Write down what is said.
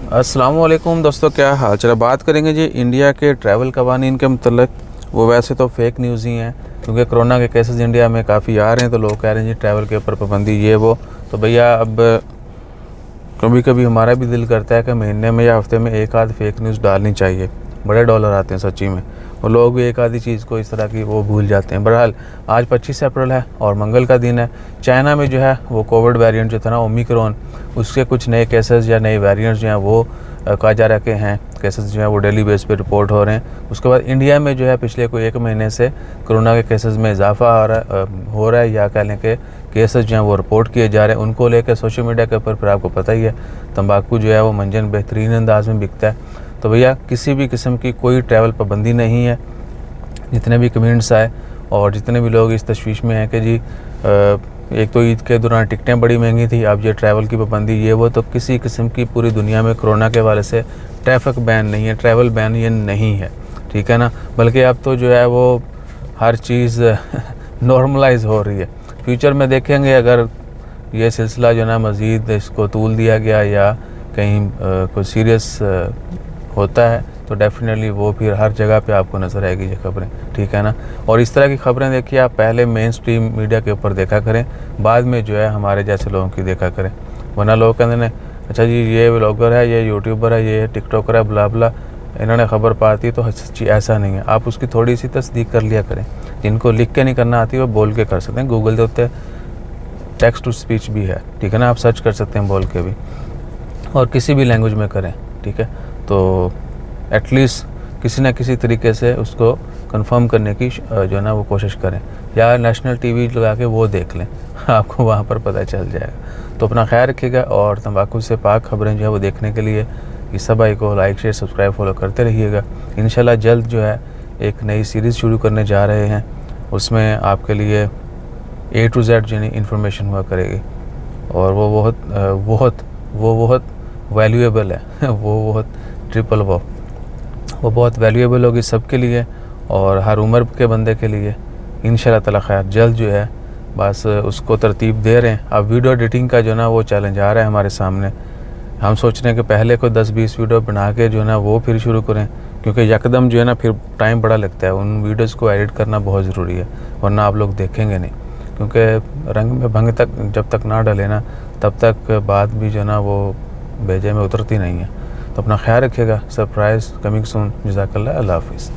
अस्सलामुअलैकुम दोस्तों, क्या हाल चाल। बात करेंगे जी इंडिया के ट्रैवल कवानीन के मतलब। वो वैसे तो फेक न्यूज़ ही हैं, क्योंकि कोरोना के केसेस इंडिया में काफ़ी आ रहे हैं, तो लोग कह रहे हैं जी ट्रैवल के ऊपर पाबंदी ये वो। तो भैया अब कभी कभी हमारा भी दिल करता है कि महीने में या हफ्ते में एक आध फेक न्यूज़ डालनी चाहिए। बड़े डॉलर आते हैं सच्ची में, और लोग भी एक आधी चीज़ को इस तरह की वो भूल जाते हैं। बहरहाल आज 25 अप्रैल है और मंगल का दिन है। चाइना में जो है वो कोविड वेरिएंट जो था ना ओमिक्रॉन, उसके कुछ नए केसेस या नए वेरिएंट्स जो हैं वो कहा जा रहा है कि हैं केसेस जो है वो डेली बेस पे रिपोर्ट हो रहे हैं। उसके बाद इंडिया में जो है पिछले कोई एक महीने से कोरोना के केसेस में इजाफा हो रहा है, या कह लें कि केसेस जो हैं वो रिपोर्ट किए जा रहे हैं। उनको लेकर सोशल मीडिया के ऊपर फिर आपको पता ही है तंबाकू जो है वो मंजन बेहतरीन अंदाज में बिकता है। तो भैया किसी भी किस्म की कोई ट्रैवल पाबंदी नहीं है। जितने भी कमेंट्स आए और जितने भी लोग इस तशवीश में हैं कि जी एक तो ईद के दौरान टिकटें बड़ी महंगी थी, अब ये ट्रैवल की पाबंदी ये वो, तो किसी किस्म की पूरी दुनिया में कोरोना के हवाले से ट्रैफिक बैन नहीं है, ट्रैवल बैन ये नहीं है, ठीक है ना। बल्कि अब तो जो है वो हर चीज़ नॉर्मलाइज हो रही है। फ्यूचर में देखेंगे अगर ये सिलसिला जो ना मज़ीद इसको तूल दिया गया या कहीं कोई सीरियस होता है तो डेफिनेटली वो फिर हर जगह पे आपको नज़र आएगी ये खबरें, ठीक है ना। और इस तरह की खबरें देखिए आप पहले मेन स्ट्रीम मीडिया के ऊपर देखा करें, बाद में जो है हमारे जैसे लोगों की देखा करें। वरना लोग कहते हैं अच्छा जी ये व्लॉगर है, ये यूट्यूबर है, ये टिकटॉकर है, बुला बुला इन्होंने खबर पाती, तो सच्ची ऐसा नहीं है। आप उसकी थोड़ी सी तस्दीक कर लिया करें। जिनको लिख के नहीं करना आती वो बोल के कर सकते हैं। गूगल के उत्ते टेक्स्ट टू स्पीच भी है, ठीक है ना, आप सर्च कर सकते हैं बोल के भी, और किसी भी लैंग्वेज में करें, ठीक है। तो एटलीस्ट किसी न किसी तरीके से उसको कंफर्म करने की जो है ना वो कोशिश करें, या नेशनल टीवी लगा के वो देख लें, आपको वहाँ पर पता चल जाएगा। तो अपना ख्याल रखिएगा, और तंबाकू से पाक खबरें जो है वो देखने के लिए इस सब भाई को लाइक शेयर सब्सक्राइब फॉलो करते रहिएगा। इंशाल्लाह जल्द जो है एक नई सीरीज़ शुरू करने जा रहे हैं, उसमें आपके लिए A to Z यानी इन्फॉर्मेशन हुआ करेगी, और वो बहुत वैल्यूएबल है वो बहुत ट्रिपल वो बहुत वैल्यूएबल होगी सबके लिए और हर उम्र के बंदे के लिए। इंशाल्लाह ताला खैर जल्द जो है बस उसको तरतीब दे रहे हैं। अब वीडियो एडिटिंग का जो ना वो चैलेंज आ रहा है हमारे सामने। हम सोच रहे हैं कि पहले कोई 10-20 वीडियो बना के जो ना वो फिर शुरू करें, क्योंकि यकदम जो है ना फिर टाइम बड़ा लगता है। उन वीडियोज़ को एडिट करना बहुत ज़रूरी है, वरना आप लोग देखेंगे नहीं, क्योंकि रंग में भंग तक जब तक ना डले ना तब तक बात भी जो ना वो भेजे में उतरती नहीं है। तो अपना ख्याल रखिएगा। Surprise coming soon. जज़ाकल्लाह। अल्लाह हाफ़िज़।